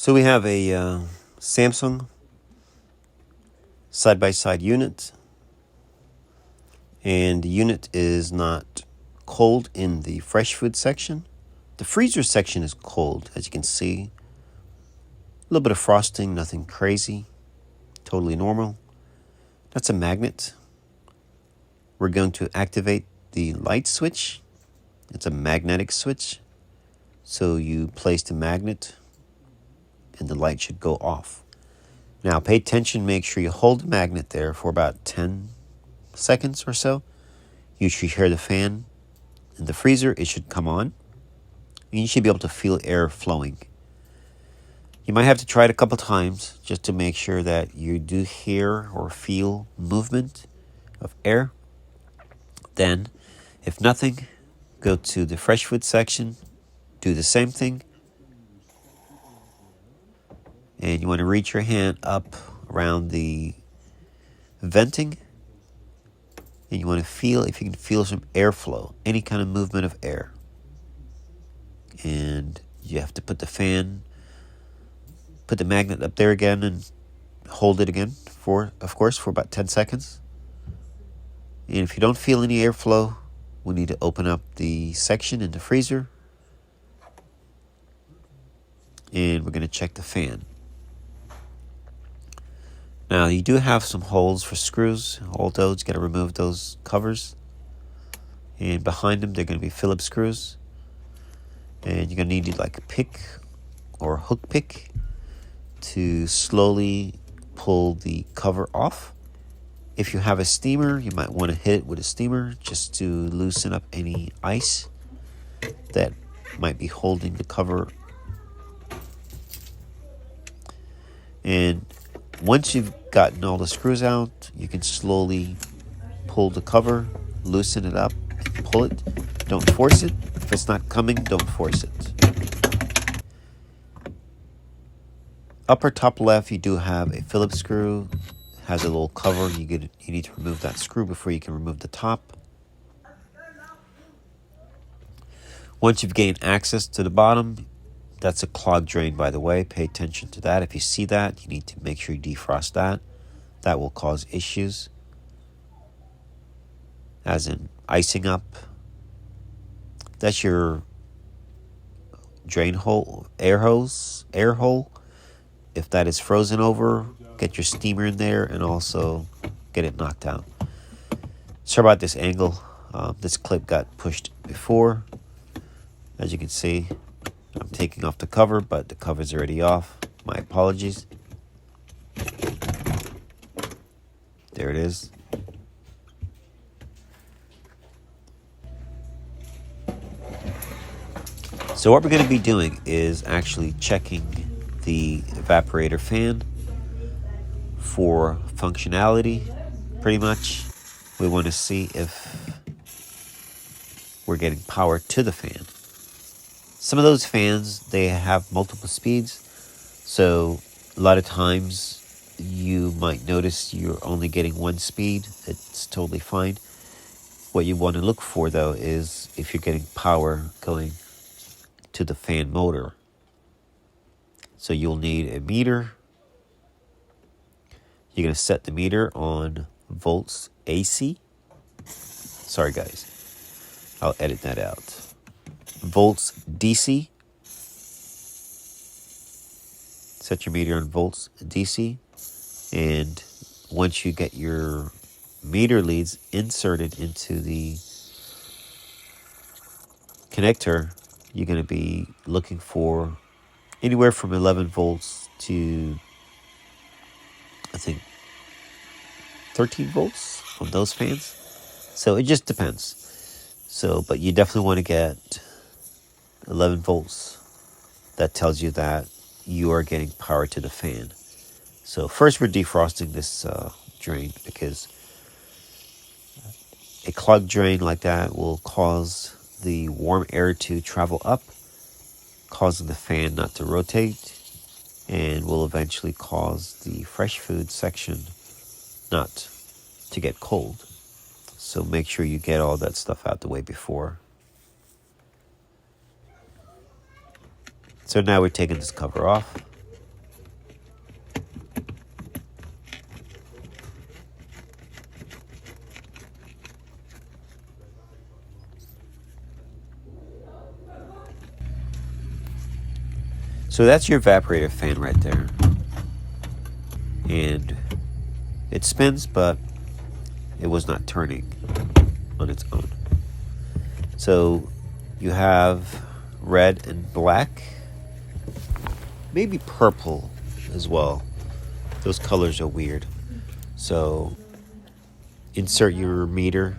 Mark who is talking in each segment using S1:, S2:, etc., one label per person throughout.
S1: So we have a Samsung side-by-side unit, and the unit is not cold in the fresh food section. The freezer section is cold, as you can see. A little bit of frosting, nothing crazy, totally normal. That's a magnet. We're going to activate the light switch. It's a magnetic switch. So you place the magnet and the light should go off. Now pay attention, make sure you hold the magnet there for about 10 seconds or so. You should hear the fan in the freezer, it should come on. And you should be able to feel air flowing. You might have to try it a couple times just to make sure that you do hear or feel movement of air. Then, if nothing, go to the fresh food section, do the same thing. And you want to reach your hand up around the venting. And you want to feel if you can feel some airflow, any kind of movement of air. And you have to put the magnet up there again and hold it again for about 10 seconds. And if you don't feel any airflow, we need to open up the section in the freezer. And we're going to check the fan. Now, you do have some holes for screws. All those, you got to remove those covers. And behind them, they're going to be Phillips screws. And you're going to need like a pick or a hook pick to slowly pull the cover off. If you have a steamer, you might want to hit it with a steamer just to loosen up any ice that might be holding the cover. And once you've gotten all the screws out, you can slowly pull the cover, loosen it up, pull it. Don't force it. If it's not coming, don't force it. Upper top left, you do have a Phillips screw. It has a little cover. You need to remove that screw before you can remove the top. Once you've gained access to the bottom, that's a clogged drain, by the way. Pay attention to that. If you see that, you need to make sure you defrost that. That will cause issues, as in icing up. That's your drain hole, air hole. If that is frozen over, get your steamer in there and also get it knocked out. Sorry about this angle. This clip got pushed before. As you can see, I'm taking off the cover, but the cover's already off. My apologies. There it is. So what we're going to be doing is actually checking the evaporator fan for functionality, pretty much. We want to see if we're getting power to the fan. Some of those fans, they have multiple speeds, so a lot of times you might notice you're only getting one speed. It's totally fine. What you want to look for, though, is if you're getting power going to the fan motor. So you'll need a meter. You're going to set the meter on volts AC. Sorry, guys. I'll edit that out. Volts DC. Set your meter on volts DC. And once you get your meter leads inserted into the connector, you're going to be looking for anywhere from 11 volts to, I think, 13 volts on those fans. So it just depends. So, but you definitely want to get 11 volts. That tells you that you are getting power to the fan. So first we're defrosting this drain, because a clogged drain like that will cause the warm air to travel up, causing the fan not to rotate, and will eventually cause the fresh food section not to get cold. So make sure you get all that stuff out the way before. So now we're taking this cover off. So that's your evaporator fan right there. And it spins, but it was not turning on its own. So you have red and black, maybe purple as well. Those colors are weird. So insert your meter.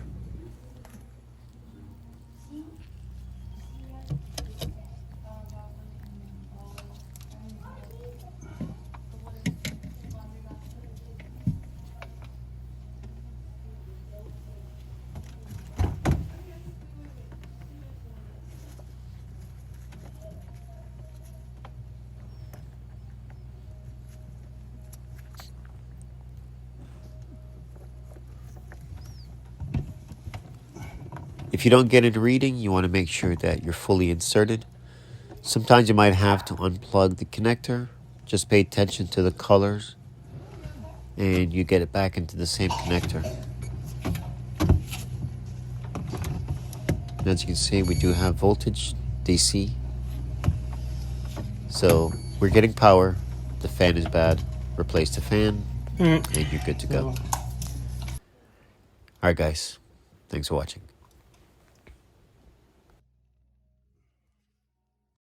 S1: If you don't get it reading, you want to make sure that you're fully inserted. Sometimes you might have to unplug the connector. Just pay attention to the colors and you get it back into the same connector. And as you can see, we do have voltage, DC. So we're getting power. The fan is bad. Replace the fan and you're good to go. Alright guys, thanks for watching.